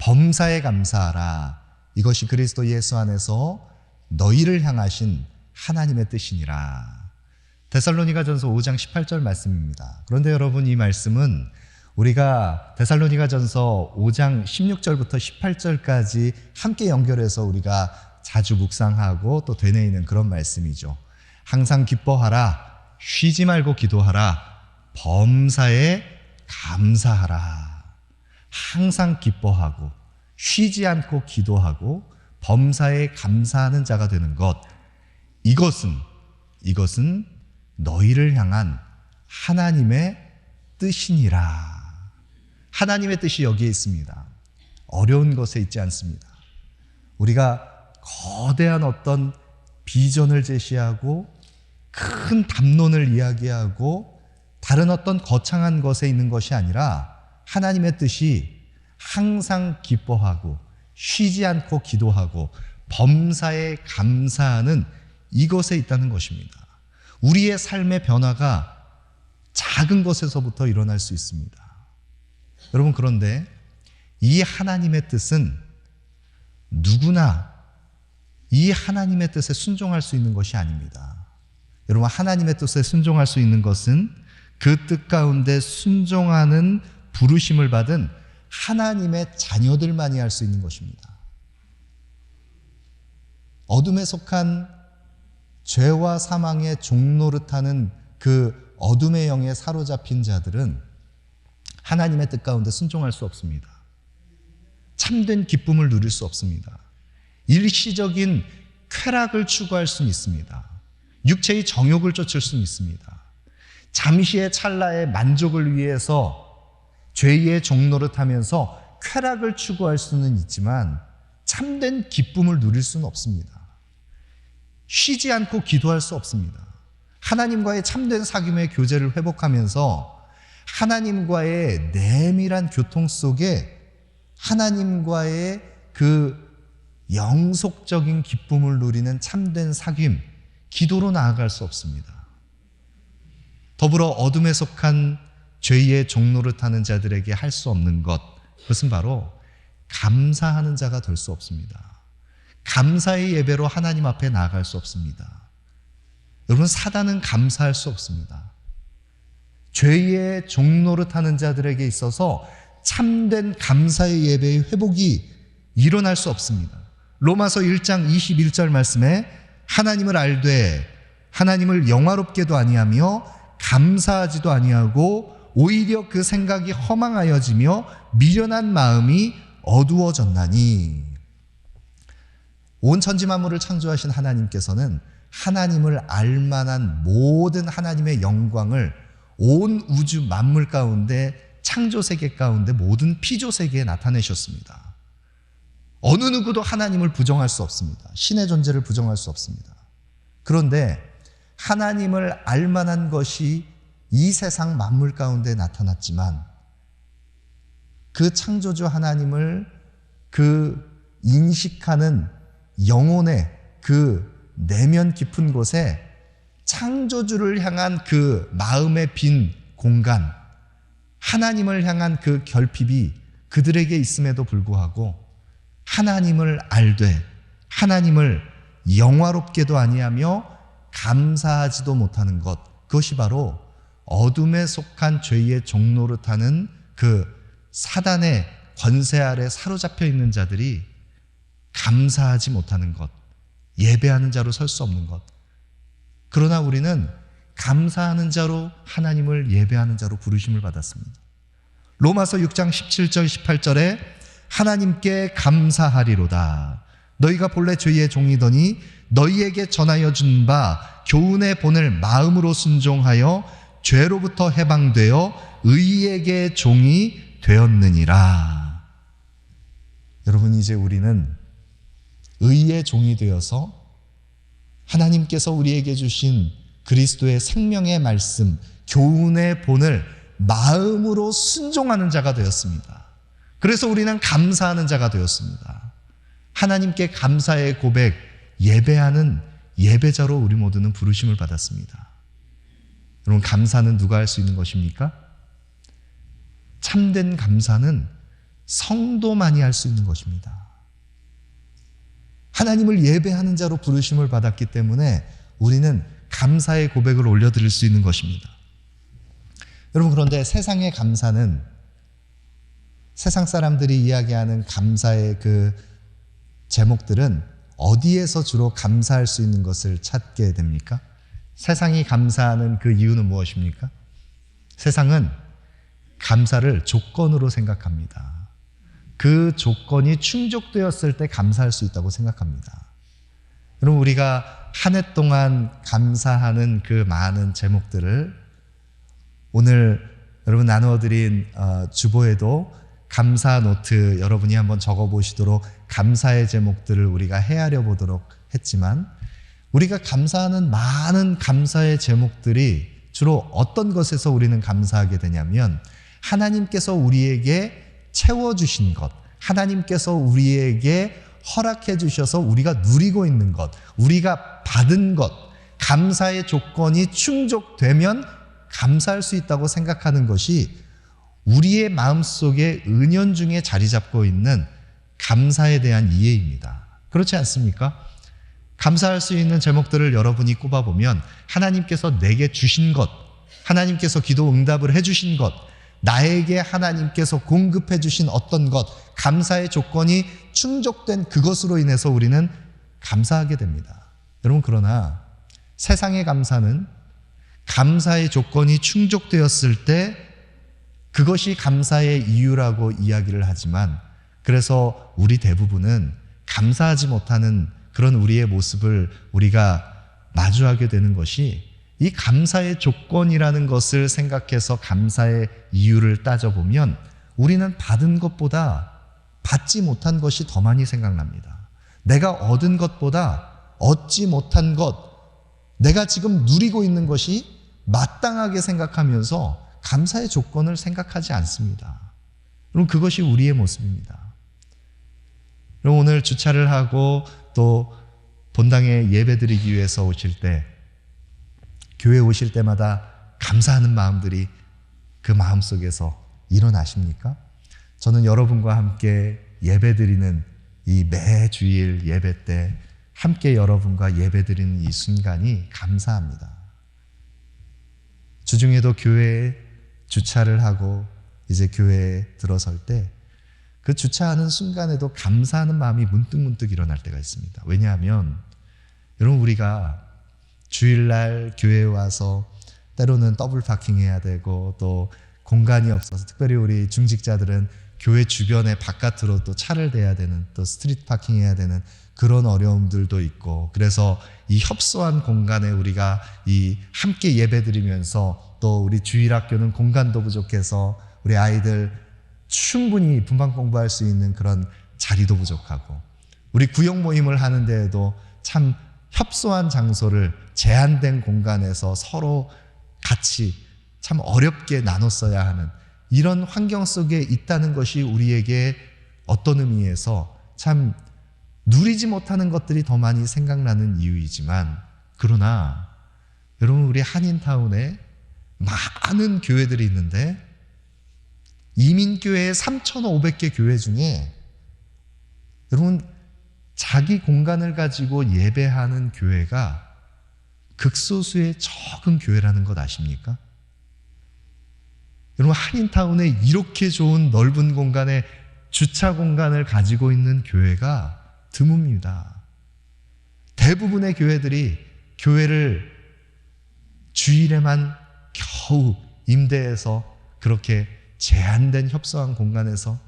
범사에 감사하라. 이것이 그리스도 예수 안에서 너희를 향하신 하나님의 뜻이니라. 데살로니가전서 5장 18절 말씀입니다. 그런데 여러분, 이 말씀은 우리가 데살로니가전서 5장 16절부터 18절까지 함께 연결해서 우리가 자주 묵상하고 또 되뇌이는 그런 말씀이죠. 항상 기뻐하라, 쉬지 말고 기도하라, 범사에 감사하라. 항상 기뻐하고 쉬지 않고 기도하고 범사에 감사하는 자가 되는 것, 이것은 너희를 향한 하나님의 뜻이니라. 하나님의 뜻이 여기에 있습니다. 어려운 것에 있지 않습니다. 우리가 거대한 어떤 비전을 제시하고 큰 담론을 이야기하고 다른 어떤 거창한 것에 있는 것이 아니라 하나님의 뜻이 항상 기뻐하고 쉬지 않고 기도하고 범사에 감사하는 이것에 있다는 것입니다. 우리의 삶의 변화가 작은 것에서부터 일어날 수 있습니다. 여러분, 그런데 이 하나님의 뜻은 누구나 이 하나님의 뜻에 순종할 수 있는 것이 아닙니다. 여러분, 하나님의 뜻에 순종할 수 있는 것은 그 뜻 가운데 순종하는 부르심을 받은 하나님의 자녀들만이 할 수 있는 것입니다. 어둠에 속한 죄와 사망의 종노릇하는 그 어둠의 영에 사로잡힌 자들은 하나님의 뜻 가운데 순종할 수 없습니다. 참된 기쁨을 누릴 수 없습니다. 일시적인 쾌락을 추구할 수는 있습니다. 육체의 정욕을 쫓을 수는 있습니다. 잠시의 찰나의 만족을 위해서 죄의 종노릇하면서 쾌락을 추구할 수는 있지만 참된 기쁨을 누릴 수는 없습니다. 쉬지 않고 기도할 수 없습니다. 하나님과의 참된 사귐의 교제를 회복하면서 하나님과의 내밀한 교통 속에 하나님과의 그 영속적인 기쁨을 누리는 참된 사귐, 기도로 나아갈 수 없습니다. 더불어 어둠에 속한 죄의 종노릇하는 자들에게 할 수 없는 것, 그것은 바로 감사하는 자가 될 수 없습니다. 감사의 예배로 하나님 앞에 나아갈 수 없습니다. 여러분, 사단은 감사할 수 없습니다. 죄의 종노릇하는 자들에게 있어서 참된 감사의 예배의 회복이 일어날 수 없습니다. 로마서 1장 21절 말씀에 하나님을 알되 하나님을 영화롭게도 아니하며 감사하지도 아니하고 오히려 그 생각이 허망하여지며 미련한 마음이 어두워졌나니. 온 천지 만물을 창조하신 하나님께서는 하나님을 알만한 모든 하나님의 영광을 온 우주 만물 가운데, 창조 세계 가운데 모든 피조 세계에 나타내셨습니다. 어느 누구도 하나님을 부정할 수 없습니다. 신의 존재를 부정할 수 없습니다. 그런데 하나님을 알만한 것이 이 세상 만물 가운데 나타났지만 그 창조주 하나님을 그 인식하는 영혼의 그 내면 깊은 곳에 창조주를 향한 그 마음의 빈 공간, 하나님을 향한 그 결핍이 그들에게 있음에도 불구하고 하나님을 알되 하나님을 영화롭게도 아니하며 감사하지도 못하는 것, 그것이 바로 어둠에 속한 죄의 종노릇하는 그 사단의 권세 아래 사로잡혀 있는 자들이 감사하지 못하는 것, 예배하는 자로 설 수 없는 것. 그러나 우리는 감사하는 자로, 하나님을 예배하는 자로 부르심을 받았습니다. 로마서 6장 17절 18절에 하나님께 감사하리로다. 너희가 본래 죄의 종이더니 너희에게 전하여 준 바 교훈의 본을 마음으로 순종하여 죄로부터 해방되어 의에게 종이 되었느니라. 여러분, 이제 우리는 의의 종이 되어서 하나님께서 우리에게 주신 그리스도의 생명의 말씀, 교훈의 본을 마음으로 순종하는 자가 되었습니다. 그래서 우리는 감사하는 자가 되었습니다. 하나님께 감사의 고백, 예배하는 예배자로 우리 모두는 부르심을 받았습니다. 여러분, 감사는 누가 할 수 있는 것입니까? 참된 감사는 성도만이 할 수 있는 것입니다. 하나님을 예배하는 자로 부르심을 받았기 때문에 우리는 감사의 고백을 올려드릴 수 있는 것입니다. 여러분, 그런데 세상의 감사는, 세상 사람들이 이야기하는 감사의 그 제목들은 어디에서 주로 감사할 수 있는 것을 찾게 됩니까? 세상이 감사하는 그 이유는 무엇입니까? 세상은 감사를 조건으로 생각합니다. 그 조건이 충족되었을 때 감사할 수 있다고 생각합니다. 여러분, 우리가 한 해 동안 감사하는 그 많은 제목들을 오늘 여러분 나누어드린 주보에도 감사 노트 여러분이 한번 적어보시도록 감사의 제목들을 우리가 헤아려 보도록 했지만, 우리가 감사하는 많은 감사의 제목들이 주로 어떤 것에서 우리는 감사하게 되냐면, 하나님께서 우리에게 채워주신 것, 하나님께서 우리에게 허락해 주셔서 우리가 누리고 있는 것, 우리가 받은 것, 감사의 조건이 충족되면 감사할 수 있다고 생각하는 것이 우리의 마음속에 은연중에 자리 잡고 있는 감사에 대한 이해입니다. 그렇지 않습니까? 감사할 수 있는 제목들을 여러분이 꼽아보면 하나님께서 내게 주신 것, 하나님께서 기도 응답을 해주신 것, 나에게 하나님께서 공급해 주신 어떤 것, 감사의 조건이 충족된 그것으로 인해서 우리는 감사하게 됩니다. 여러분, 그러나 세상의 감사는 감사의 조건이 충족되었을 때 그것이 감사의 이유라고 이야기를 하지만, 그래서 우리 대부분은 감사하지 못하는 그런 우리의 모습을 우리가 마주하게 되는 것이, 이 감사의 조건이라는 것을 생각해서 감사의 이유를 따져보면 우리는 받은 것보다 받지 못한 것이 더 많이 생각납니다. 내가 얻은 것보다 얻지 못한 것, 내가 지금 누리고 있는 것이 마땅하게 생각하면서 감사의 조건을 생각하지 않습니다. 여러분, 그것이 우리의 모습입니다. 여러분, 오늘 주차를 하고 또 본당에 예배드리기 위해서 오실 때, 교회 오실 때마다 감사하는 마음들이 그 마음속에서 일어나십니까? 저는 여러분과 함께 예배드리는 이 매주일 예배 때 함께 여러분과 예배드리는 이 순간이 감사합니다. 주중에도 교회에 주차를 하고 이제 교회에 들어설 때 그 주차하는 순간에도 감사하는 마음이 문득문득 일어날 때가 있습니다. 왜냐하면 여러분, 우리가 주일날 교회에 와서 때로는 더블 파킹해야 되고 또 공간이 없어서, 특별히 우리 중직자들은 교회 주변에 바깥으로 또 차를 대야 되는, 또 스트리트 파킹해야 되는 그런 어려움들도 있고, 그래서 이 협소한 공간에 우리가 이 함께 예배드리면서, 또 우리 주일학교는 공간도 부족해서 우리 아이들 충분히 분방 공부할 수 있는 그런 자리도 부족하고, 우리 구역 모임을 하는 데에도 참 협소한 장소를 제한된 공간에서 서로 같이 참 어렵게 나눠 써야 하는 이런 환경 속에 있다는 것이 우리에게 어떤 의미에서 참 누리지 못하는 것들이 더 많이 생각나는 이유이지만, 그러나 여러분, 우리 한인타운에 많은 교회들이 있는데 이민교회 3,500개 교회 중에 여러분, 자기 공간을 가지고 예배하는 교회가 극소수의 적은 교회라는 것 아십니까? 여러분, 한인타운에 이렇게 좋은 넓은 공간에 주차 공간을 가지고 있는 교회가 드뭅니다. 대부분의 교회들이 교회를 주일에만 겨우 임대해서 그렇게 제한된 협소한 공간에서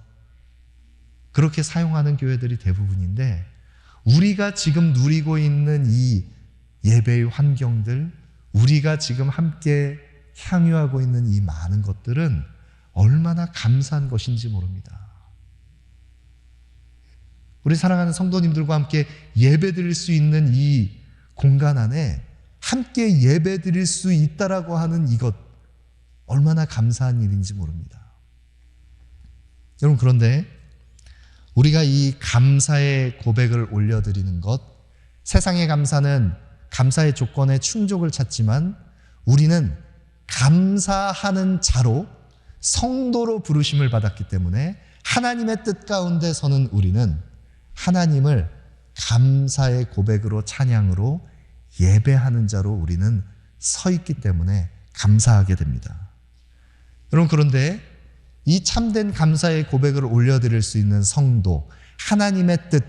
그렇게 사용하는 교회들이 대부분인데, 우리가 지금 누리고 있는 이 예배의 환경들, 우리가 지금 함께 향유하고 있는 이 많은 것들은 얼마나 감사한 것인지 모릅니다. 우리 사랑하는 성도님들과 함께 예배드릴 수 있는 이 공간 안에 함께 예배드릴 수 있다라고 하는 이것, 얼마나 감사한 일인지 모릅니다. 여러분, 그런데 우리가 이 감사의 고백을 올려드리는 것, 세상의 감사는 감사의 조건의 충족을 찾지만 우리는 감사하는 자로, 성도로 부르심을 받았기 때문에 하나님의 뜻 가운데 서는 우리는 하나님을 감사의 고백으로 찬양으로 예배하는 자로 우리는 서 있기 때문에 감사하게 됩니다. 여러분, 그런데 이 참된 감사의 고백을 올려드릴 수 있는 성도, 하나님의 뜻,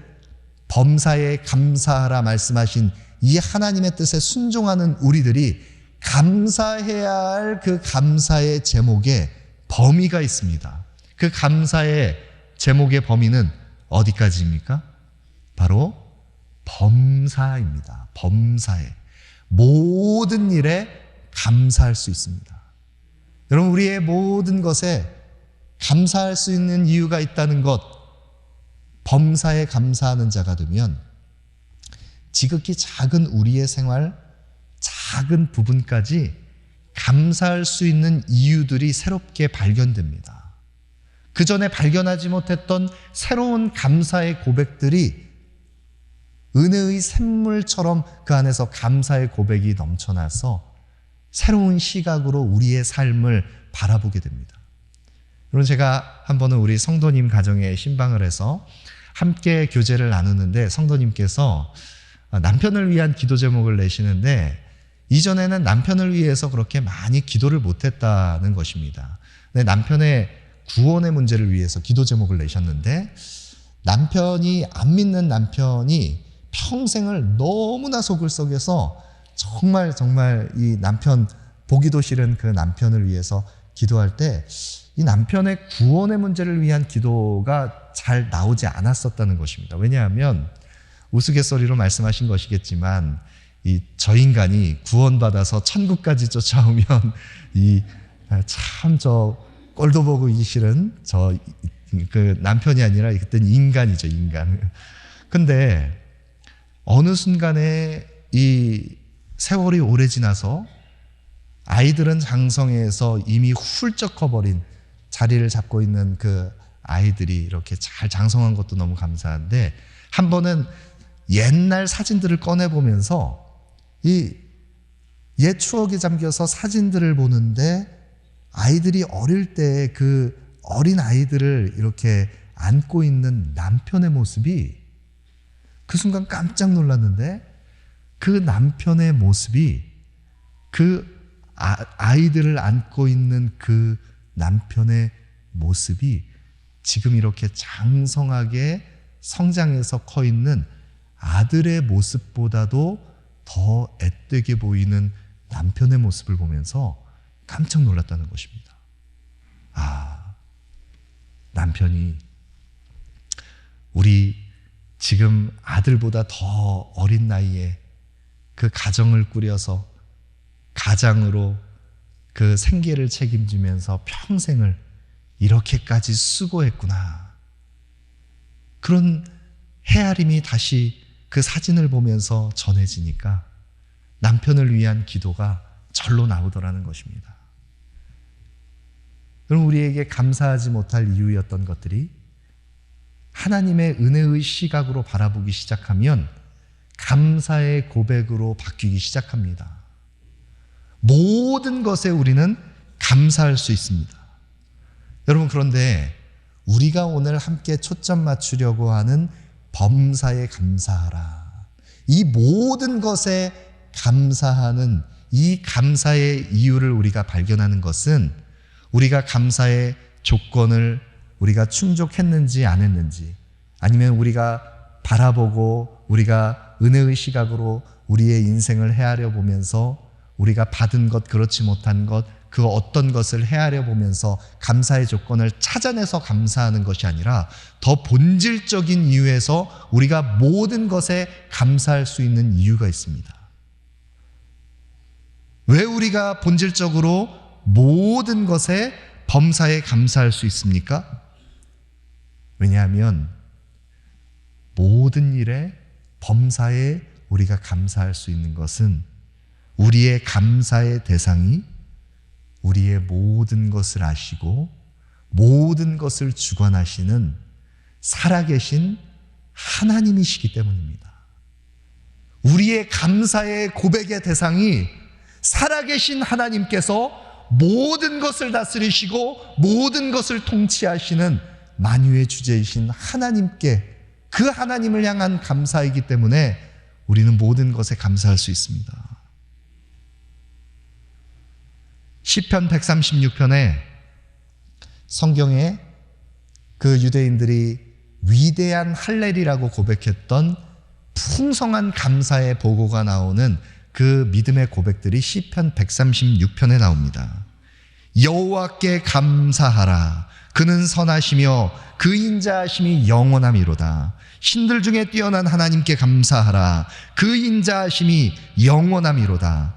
범사에 감사하라 말씀하신 이 하나님의 뜻에 순종하는 우리들이 감사해야 할 그 감사의 제목에 범위가 있습니다. 그 감사의 제목의 범위는 어디까지입니까? 바로 범사입니다. 범사에 모든 일에 감사할 수 있습니다. 여러분, 우리의 모든 것에 감사할 수 있는 이유가 있다는 것, 범사에 감사하는 자가 되면 지극히 작은 우리의 생활, 작은 부분까지 감사할 수 있는 이유들이 새롭게 발견됩니다. 그 전에 발견하지 못했던 새로운 감사의 고백들이 은혜의 샘물처럼 그 안에서 감사의 고백이 넘쳐나서 새로운 시각으로 우리의 삶을 바라보게 됩니다. 여러분, 제가 한 번은 우리 성도님 가정에 신방을 해서 함께 교제를 나누는데 성도님께서 남편을 위한 기도 제목을 내시는데 이전에는 남편을 위해서 그렇게 많이 기도를 못했다는 것입니다. 남편의 구원의 문제를 위해서 기도 제목을 내셨는데 남편이 안 믿는 남편이 평생을 너무나 속을 썩여서 정말 이 남편 보기도 싫은 그 남편을 위해서 기도할 때 이 남편의 구원의 문제를 위한 기도가 잘 나오지 않았었다는 것입니다. 왜냐하면 우스갯소리로 말씀하신 것이겠지만 저 인간이 구원받아서 천국까지 쫓아오면 저 꼴도 보기 싫은 그 남편이 아니라 그때는 인간이죠, 인간. 근데 어느 순간에 이 세월이 오래 지나서 아이들은 장성해서 이미 훌쩍 커버린 자리를 잡고 있는 그 아이들이 이렇게 잘 장성한 것도 너무 감사한데 한 번은 옛날 사진들을 꺼내보면서 이 옛 추억에 잠겨서 사진들을 보는데 아이들이 어릴 때 그 어린 아이들을 이렇게 안고 있는 남편의 모습이 그 순간 깜짝 놀랐는데 그 남편의 모습이 그 아이들을 안고 있는 그 남편의 모습이 지금 이렇게 장성하게 성장해서 커 있는 아들의 모습보다도 더 앳되게 보이는 남편의 모습을 보면서 깜짝 놀랐다는 것입니다. 남편이 우리 지금 아들보다 더 어린 나이에 그 가정을 꾸려서 가장으로 그 생계를 책임지면서 평생을 이렇게까지 수고했구나. 그런 헤아림이 다시 그 사진을 보면서 전해지니까 남편을 위한 기도가 절로 나오더라는 것입니다. 그럼 우리에게 감사하지 못할 이유였던 것들이 하나님의 은혜의 시각으로 바라보기 시작하면 감사의 고백으로 바뀌기 시작합니다. 모든 것에 우리는 감사할 수 있습니다. 여러분, 그런데 우리가 오늘 함께 초점 맞추려고 하는 범사에 감사하라, 이 모든 것에 감사하는 이 감사의 이유를 우리가 발견하는 것은 우리가 감사의 조건을 우리가 충족했는지 안 했는지, 아니면 우리가 바라보고 우리가 은혜의 시각으로 우리의 인생을 헤아려 보면서 우리가 받은 것, 그렇지 못한 것, 그 어떤 것을 헤아려 보면서 감사의 조건을 찾아내서 감사하는 것이 아니라 더 본질적인 이유에서 우리가 모든 것에 감사할 수 있는 이유가 있습니다. 왜 우리가 본질적으로 모든 것에 범사에 감사할 수 있습니까? 왜냐하면 모든 일에 범사에 우리가 감사할 수 있는 것은 우리의 감사의 대상이 우리의 모든 것을 아시고 모든 것을 주관하시는 살아계신 하나님이시기 때문입니다. 우리의 감사의 고백의 대상이 살아계신 하나님께서 모든 것을 다스리시고 모든 것을 통치하시는 만유의 주제이신 하나님께, 그 하나님을 향한 감사이기 때문에 우리는 모든 것에 감사할 수 있습니다. 시편 136편에 성경에 그 유대인들이 위대한 할렐이라고 고백했던 풍성한 감사의 보고가 나오는 그 믿음의 고백들이 시편 136편에 나옵니다. 여호와께 감사하라. 그는 선하시며 그 인자하심이 영원함이로다. 신들 중에 뛰어난 하나님께 감사하라. 그 인자하심이 영원함이로다.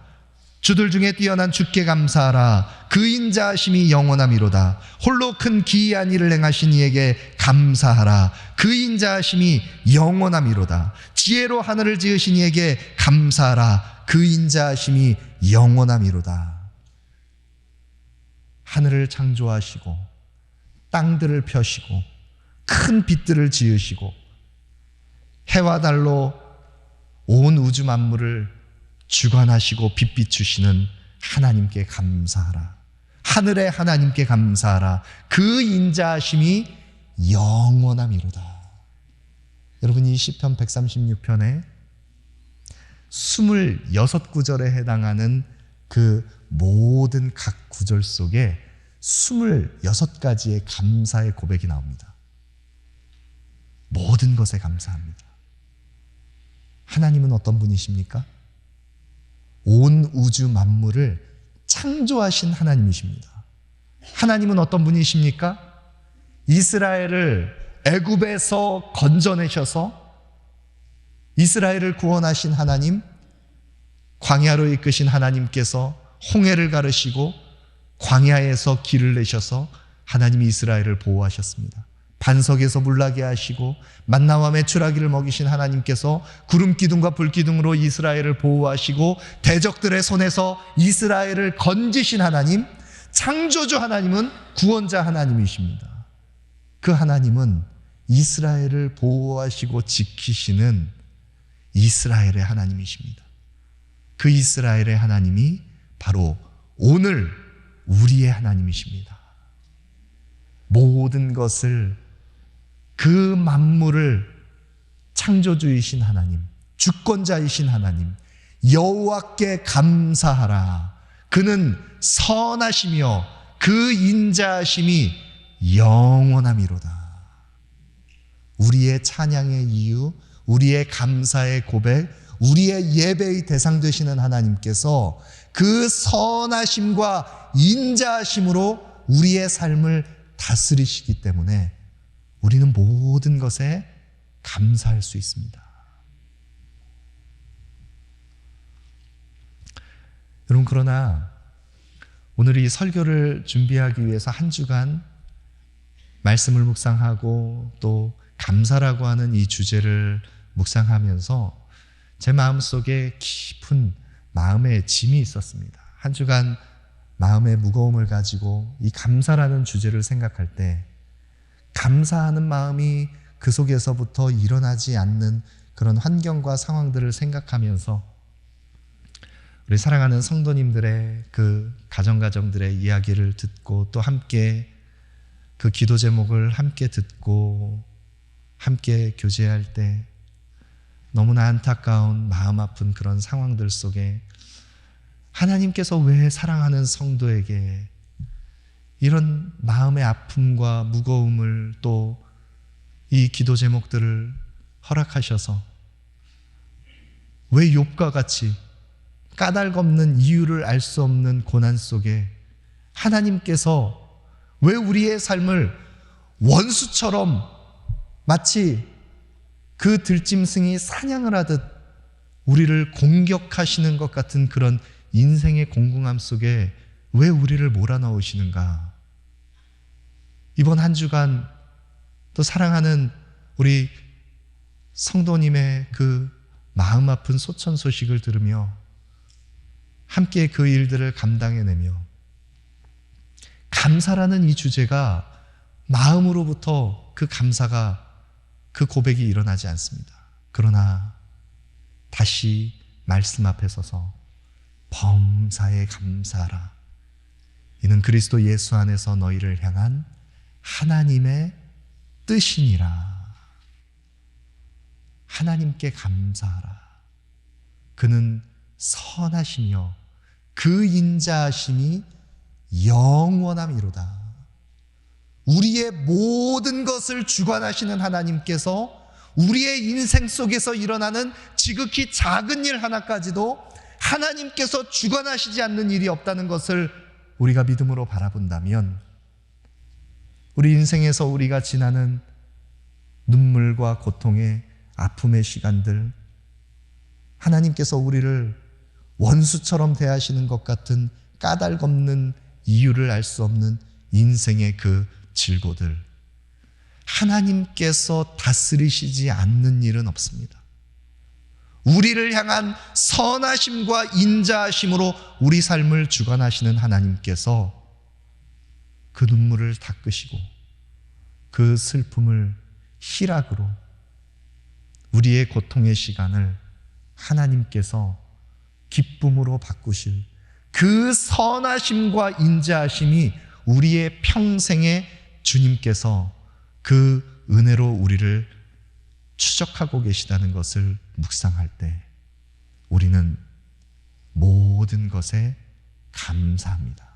주들 중에 뛰어난 주께 감사하라. 그 인자하심이 영원함이로다. 홀로 큰 기이한 일을 행하신 이에게 감사하라. 그 인자하심이 영원함이로다. 지혜로 하늘을 지으신 이에게 감사하라. 그 인자하심이 영원함이로다. 하늘을 창조하시고 땅들을 펴시고 큰 빛들을 지으시고 해와 달로 온 우주 만물을 주관하시고 빛 비추시는 하나님께 감사하라. 하늘의 하나님께 감사하라. 그 인자하심이 영원함이로다. 여러분, 이 시편 136편에 26구절에 해당하는 그 모든 각 구절 속에 26가지의 감사의 고백이 나옵니다. 모든 것에 감사합니다. 하나님은 어떤 분이십니까? 온 우주 만물을 창조하신 하나님이십니다. 하나님은 어떤 분이십니까? 이스라엘을 애굽에서 건져내셔서 이스라엘을 구원하신 하나님, 광야로 이끄신 하나님께서 홍해를 가르시고 광야에서 길을 내셔서 하나님이 이스라엘을 보호하셨습니다. 반석에서 물나게 하시고 만나와 메추라기를 먹이신 하나님께서 구름 기둥과 불 기둥으로 이스라엘을 보호하시고 대적들의 손에서 이스라엘을 건지신 하나님, 창조주 하나님은 구원자 하나님이십니다. 그 하나님은 이스라엘을 보호하시고 지키시는 이스라엘의 하나님이십니다. 그 이스라엘의 하나님이 바로 오늘 우리의 하나님이십니다. 모든 것을, 그 만물을 창조주이신 하나님, 주권자이신 하나님, 여호와께 감사하라. 그는 선하시며 그 인자하심이 영원함이로다. 우리의 찬양의 이유, 우리의 감사의 고백, 우리의 예배의 대상 되시는 하나님께서 그 선하심과 인자하심으로 우리의 삶을 다스리시기 때문에 우리는 모든 것에 감사할 수 있습니다. 여러분, 그러나 오늘 이 설교를 준비하기 위해서 한 주간 말씀을 묵상하고 또 감사라고 하는 이 주제를 묵상하면서 제 마음속에 깊은 마음의 짐이 있었습니다. 한 주간 마음의 무거움을 가지고 이 감사라는 주제를 생각할 때 감사하는 마음이 그 속에서부터 일어나지 않는 그런 환경과 상황들을 생각하면서 우리 사랑하는 성도님들의 그 가정들의 이야기를 듣고 또 함께 그 기도 제목을 함께 듣고 함께 교제할 때 너무나 안타까운 마음 아픈 그런 상황들 속에 하나님께서 왜 사랑하는 성도에게 이런 마음의 아픔과 무거움을 또 이 기도 제목들을 허락하셔서 왜 욥과 같이 까닭없는 이유를 알 수 없는 고난 속에 하나님께서 왜 우리의 삶을 원수처럼 마치 그 들짐승이 사냥을 하듯 우리를 공격하시는 것 같은 그런 인생의 공공함 속에 왜 우리를 몰아넣으시는가? 이번 한 주간 또 사랑하는 우리 성도님의 그 마음 아픈 소천 소식을 들으며 함께 그 일들을 감당해내며 감사라는 이 주제가 마음으로부터 그 감사가 그 고백이 일어나지 않습니다. 그러나 다시 말씀 앞에 서서 범사에 감사하라. 이는 그리스도 예수 안에서 너희를 향한 하나님의 뜻이니라. 하나님께 감사하라. 그는 선하시며 그 인자하심이 영원함이로다. 우리의 모든 것을 주관하시는 하나님께서 우리의 인생 속에서 일어나는 지극히 작은 일 하나까지도 하나님께서 주관하시지 않는 일이 없다는 것을 우리가 믿음으로 바라본다면, 우리 인생에서 우리가 지나는 눈물과 고통의 아픔의 시간들, 하나님께서 우리를 원수처럼 대하시는 것 같은 까닭없는 이유를 알 수 없는 인생의 그 질고들, 하나님께서 다스리시지 않는 일은 없습니다. 우리를 향한 선하심과 인자하심으로 우리 삶을 주관하시는 하나님께서 그 눈물을 닦으시고 그 슬픔을 희락으로, 우리의 고통의 시간을 하나님께서 기쁨으로 바꾸실 그 선하심과 인자하심이 우리의 평생에 주님께서 그 은혜로 우리를 추적하고 계시다는 것을 묵상할 때 우리는 모든 것에 감사합니다.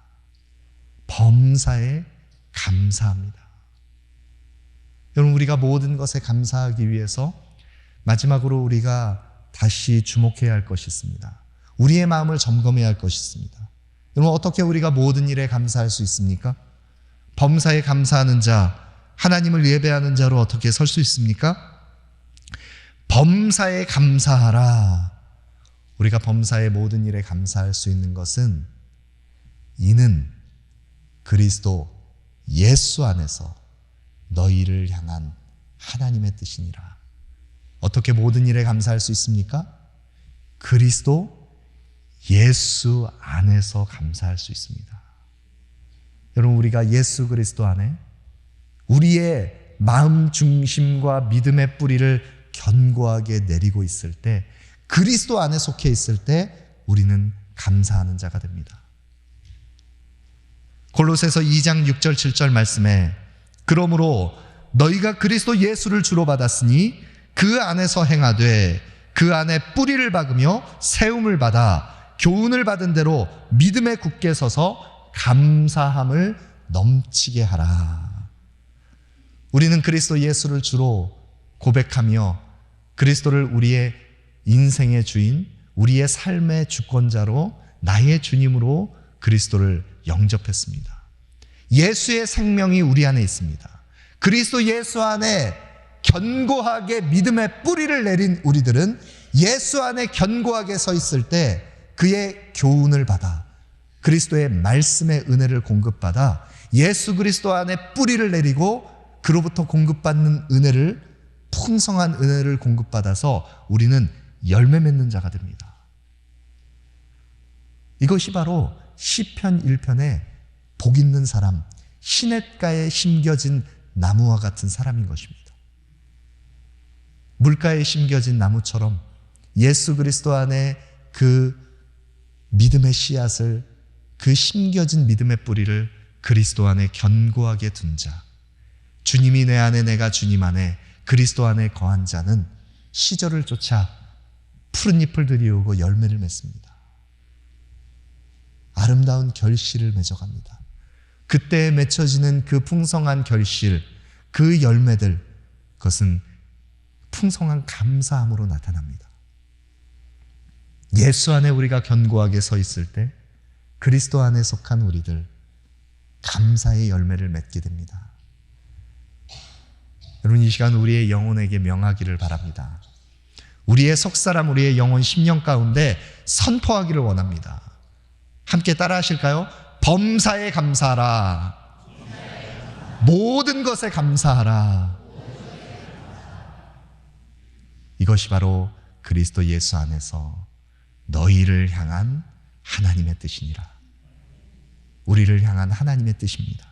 범사에 감사합니다. 여러분, 우리가 모든 것에 감사하기 위해서 마지막으로 우리가 다시 주목해야 할 것이 있습니다. 우리의 마음을 점검해야 할 것이 있습니다. 여러분, 어떻게 우리가 모든 일에 감사할 수 있습니까? 범사에 감사하는 자, 하나님을 예배하는 자로 어떻게 설 수 있습니까? 범사에 감사하라. 우리가 범사의 모든 일에 감사할 수 있는 것은 이는 그리스도 예수 안에서 너희를 향한 하나님의 뜻이니라. 어떻게 모든 일에 감사할 수 있습니까? 그리스도 예수 안에서 감사할 수 있습니다. 여러분, 우리가 예수 그리스도 안에 우리의 마음 중심과 믿음의 뿌리를 견고하게 내리고 있을 때, 그리스도 안에 속해 있을 때 우리는 감사하는 자가 됩니다. 골로새서 2장 6절 7절 말씀에 그러므로 너희가 그리스도 예수를 주로 받았으니 그 안에서 행하되 그 안에 뿌리를 박으며 세움을 받아 교훈을 받은 대로 믿음에 굳게 서서 감사함을 넘치게 하라. 우리는 그리스도 예수를 주로 고백하며 그리스도를 우리의 인생의 주인, 우리의 삶의 주권자로, 나의 주님으로 그리스도를 영접했습니다. 예수의 생명이 우리 안에 있습니다. 그리스도 예수 안에 견고하게 믿음의 뿌리를 내린 우리들은 예수 안에 견고하게 서 있을 때 그의 교훈을 받아, 그리스도의 말씀의 은혜를 공급받아 예수 그리스도 안에 뿌리를 내리고 그로부터 공급받는 은혜를, 풍성한 은혜를 공급받아서 우리는 열매 맺는 자가 됩니다. 이것이 바로 시편 1편의 복 있는 사람, 시냇가에 심겨진 나무와 같은 사람인 것입니다. 물가에 심겨진 나무처럼 예수 그리스도 안에 그 믿음의 씨앗을, 그 심겨진 믿음의 뿌리를 그리스도 안에 견고하게 둔 자, 주님이 내 안에 내가 주님 안에 그리스도 안에 거한 자는 시절을 쫓아 푸른 잎을 들이우고 열매를 맺습니다. 아름다운 결실을 맺어갑니다. 그때 맺혀지는 그 풍성한 결실, 그 열매들, 그것은 풍성한 감사함으로 나타납니다. 예수 안에 우리가 견고하게 서 있을 때 그리스도 안에 속한 우리들 감사의 열매를 맺게 됩니다. 여러분, 이 시간 우리의 영혼에게 명하기를 바랍니다. 우리의 속사람, 우리의 영혼 10년 가운데 선포하기를 원합니다. 함께 따라 하실까요? 범사에 감사하라. 모든 것에 감사하라. 이것이 바로 그리스도 예수 안에서 너희를 향한 하나님의 뜻이니라. 우리를 향한 하나님의 뜻입니다.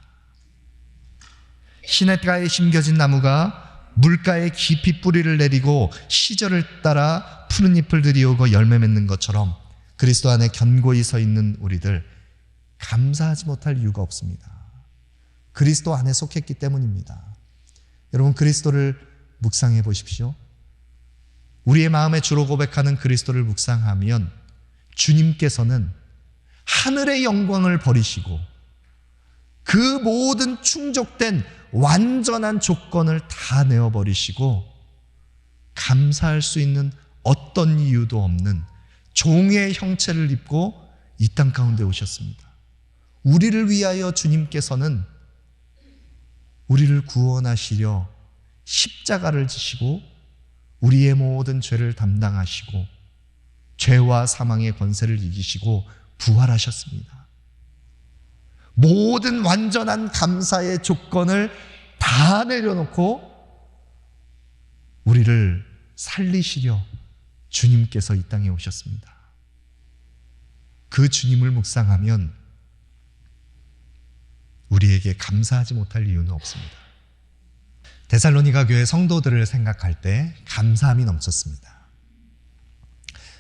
시냇가에 심겨진 나무가 물가에 깊이 뿌리를 내리고 시절을 따라 푸른 잎을 들이우고 열매 맺는 것처럼 그리스도 안에 견고히 서 있는 우리들 감사하지 못할 이유가 없습니다. 그리스도 안에 속했기 때문입니다. 여러분, 그리스도를 묵상해 보십시오. 우리의 마음에 주로 고백하는 그리스도를 묵상하면 주님께서는 하늘의 영광을 버리시고 그 모든 충족된 완전한 조건을 다 내어버리시고 감사할 수 있는 어떤 이유도 없는 종의 형체를 입고 이 땅 가운데 오셨습니다. 우리를 위하여 주님께서는 우리를 구원하시려 십자가를 지시고 우리의 모든 죄를 담당하시고 죄와 사망의 권세를 이기시고 부활하셨습니다. 모든 완전한 감사의 조건을 다 내려놓고 우리를 살리시려 주님께서 이 땅에 오셨습니다. 그 주님을 묵상하면 우리에게 감사하지 못할 이유는 없습니다. 데살로니가 교회 성도들을 생각할 때 감사함이 넘쳤습니다.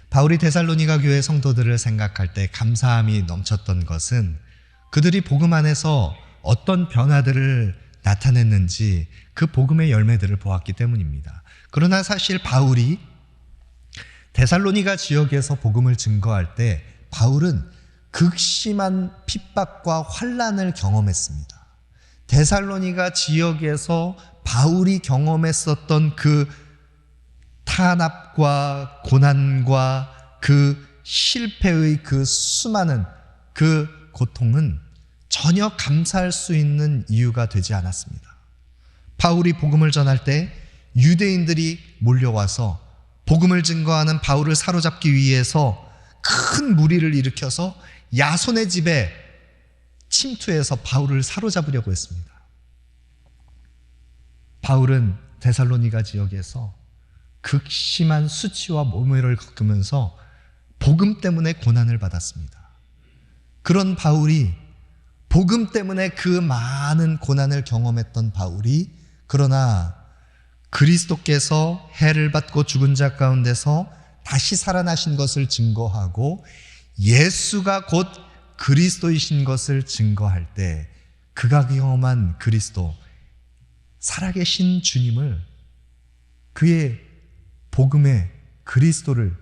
바울이 데살로니가 교회 성도들을 생각할 때 감사함이 넘쳤던 것은 그들이 복음 안에서 어떤 변화들을 나타냈는지 그 복음의 열매들을 보았기 때문입니다. 그러나 사실 바울이 데살로니가 지역에서 복음을 증거할 때 바울은 극심한 핍박과 환난을 경험했습니다. 데살로니가 지역에서 바울이 경험했었던 그 탄압과 고난과 그 실패의 그 수많은 그 고통은 전혀 감사할 수 있는 이유가 되지 않았습니다. 바울이 복음을 전할 때 유대인들이 몰려와서 복음을 증거하는 바울을 사로잡기 위해서 큰 무리를 일으켜서 야손의 집에 침투해서 바울을 사로잡으려고 했습니다. 바울은 데살로니가 지역에서 극심한 수치와 모멸을 겪으면서 복음 때문에 고난을 받았습니다. 그런 바울이 복음 때문에 그 많은 고난을 경험했던 바울이 그러나 그리스도께서 해를 받고 죽은 자 가운데서 다시 살아나신 것을 증거하고 예수가 곧 그리스도이신 것을 증거할 때 그가 경험한 그리스도, 살아계신 주님을, 그의 복음의 그리스도를,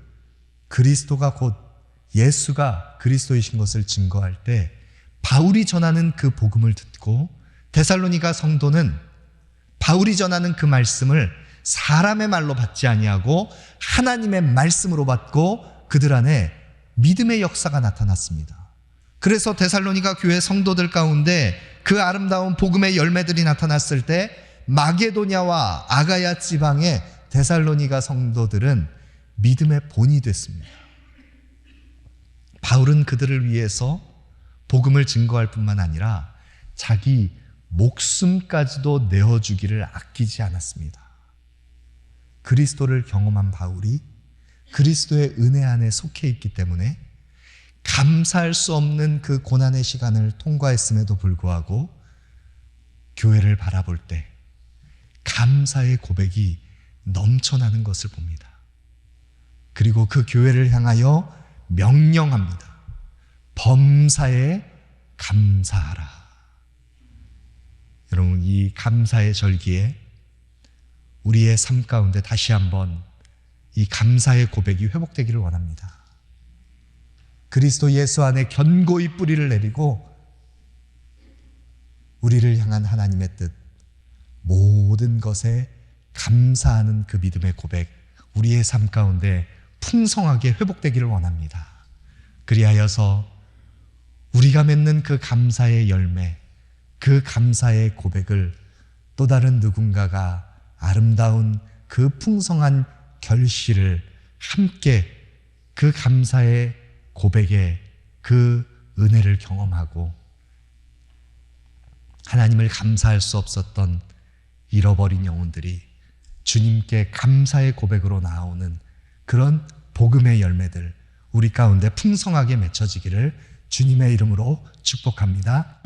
그리스도가 곧 예수가 그리스도이신 것을 증거할 때 바울이 전하는 그 복음을 듣고 데살로니가 성도는 바울이 전하는 그 말씀을 사람의 말로 받지 아니하고 하나님의 말씀으로 받고 그들 안에 믿음의 역사가 나타났습니다. 그래서 데살로니가 교회 성도들 가운데 그 아름다운 복음의 열매들이 나타났을 때 마게도냐와 아가야 지방의 데살로니가 성도들은 믿음의 본이 됐습니다. 바울은 그들을 위해서 복음을 증거할 뿐만 아니라 자기 목숨까지도 내어주기를 아끼지 않았습니다. 그리스도를 경험한 바울이 그리스도의 은혜 안에 속해 있기 때문에 감사할 수 없는 그 고난의 시간을 통과했음에도 불구하고 교회를 바라볼 때 감사의 고백이 넘쳐나는 것을 봅니다. 그리고 그 교회를 향하여 명령합니다. 범사에 감사하라. 여러분, 이 감사의 절기에 우리의 삶 가운데 다시 한번 이 감사의 고백이 회복되기를 원합니다. 그리스도 예수 안에 견고히 뿌리를 내리고 우리를 향한 하나님의 뜻, 모든 것에 감사하는 그 믿음의 고백, 우리의 삶 가운데 풍성하게 회복되기를 원합니다. 그리하여서 우리가 맺는 그 감사의 열매, 그 감사의 고백을 또 다른 누군가가 아름다운 그 풍성한 결실을 함께 그 감사의 고백에 그 은혜를 경험하고 하나님을 감사할 수 없었던 잃어버린 영혼들이 주님께 감사의 고백으로 나오는 그런 복음의 열매들 우리 가운데 풍성하게 맺혀지기를 주님의 이름으로 축복합니다.